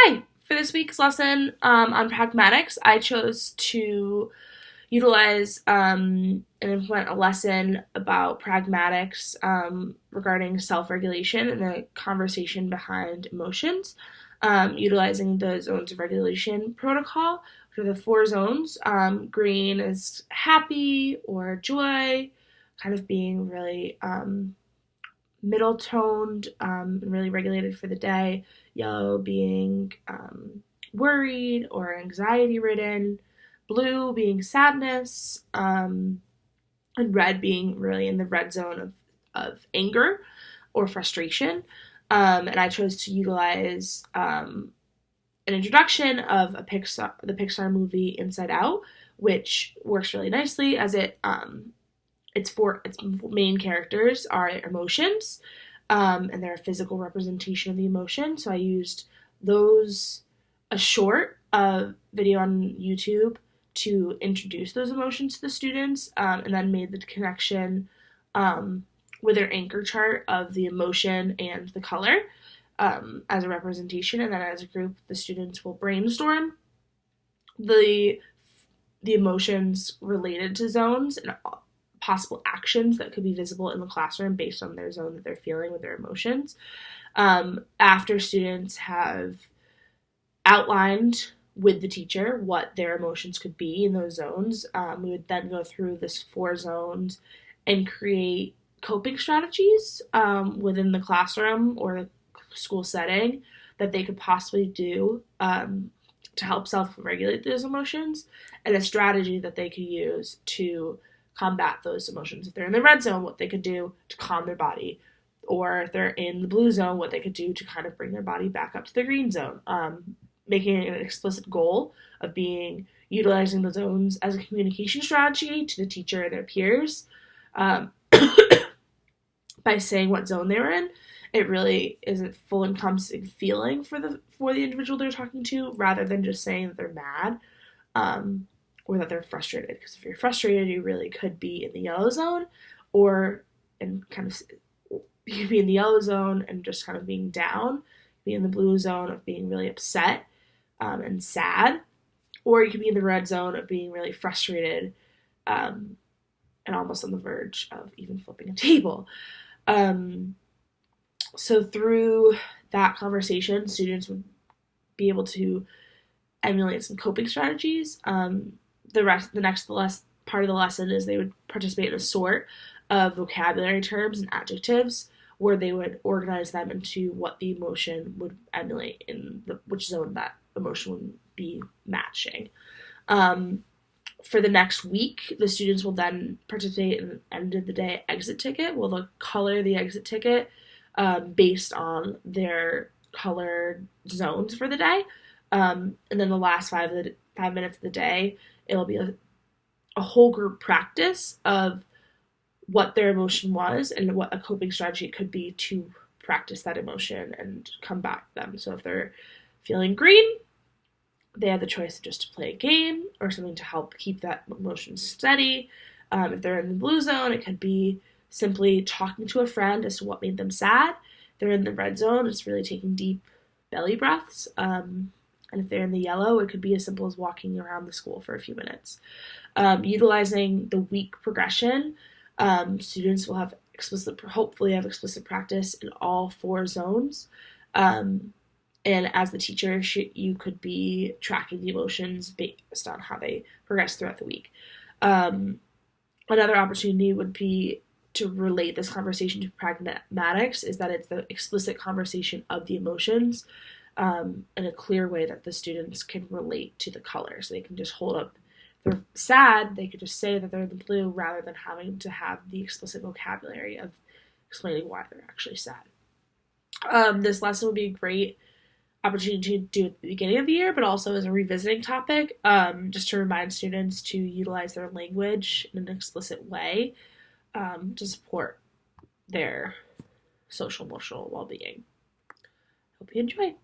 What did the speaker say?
Hi! For this week's lesson on pragmatics, I chose to utilize and implement a lesson about pragmatics regarding self-regulation and the conversation behind emotions, utilizing the zones of regulation protocol, which are the four zones. Green is happy or joy, kind of being really middle toned, really regulated for the day. Yellow being worried or anxiety ridden. Blue being sadness. And red being really in the red zone of anger or frustration. And I chose to utilize an introduction of the Pixar movie Inside Out, which works really nicely as its main characters are emotions, and they're a physical representation of the emotion. So I used a short video on YouTube to introduce those emotions to the students, and then made the connection with their anchor chart of the emotion and the color as a representation. And then as a group, the students will brainstorm the emotions related to zones and possible actions that could be visible in the classroom based on their zone that they're feeling with their emotions. After students have outlined with the teacher what their emotions could be in those zones, we would then go through this 4 zones and create coping strategies within the classroom or the school setting that they could possibly do to help self-regulate those emotions, and a strategy that they could use to combat those emotions. If they're in the red zone, what they could do to calm their body, or if they're in the blue zone, what they could do to kind of bring their body back up to the green zone. Making an explicit goal of utilizing the zones as a communication strategy to the teacher and their peers by saying what zone they were in. It really is a full encompassing feeling for the individual they're talking to, rather than just saying that they're mad or that they're frustrated. Because if you're frustrated, you really could be in the yellow zone, or you could be in the yellow zone and just kind of being down, be in the blue zone of being really upset and sad, or you could be in the red zone of being really frustrated and almost on the verge of even flipping a table. So through that conversation, students would be able to emulate some coping strategies. The next part of the lesson is they would participate in a sort of vocabulary terms and adjectives, where they would organize them into what the emotion would emulate in which zone that emotion would be matching. For the next week, the students will then participate in an end of the day exit ticket. They'll color the exit ticket based on their colored zones for the day. And then the last 5 minutes of the day, it'll be a whole group practice of what their emotion was and what a coping strategy could be to practice that emotion and combat them. So if they're feeling green, they have the choice just to play a game or something to help keep that emotion steady. If they're in the blue zone, it could be simply talking to a friend as to what made them sad. If they're in the red zone, it's really taking deep belly breaths. And if they're in the yellow, it could be as simple as walking around the school for a few minutes. Utilizing the week progression, students will hopefully have explicit practice in all 4 zones. And as the teacher, you could be tracking the emotions based on how they progress throughout the week. Another opportunity would be to relate this conversation to pragmatics, is that it's the explicit conversation of the emotions in a clear way that the students can relate to the colors. So they can just hold up, if they're sad, they could just say that they're the blue rather than having to have the explicit vocabulary of explaining why they're actually sad. This lesson would be a great opportunity to do at the beginning of the year, but also as a revisiting topic, just to remind students to utilize their language in an explicit way to support their social emotional well-being. Hope you enjoy.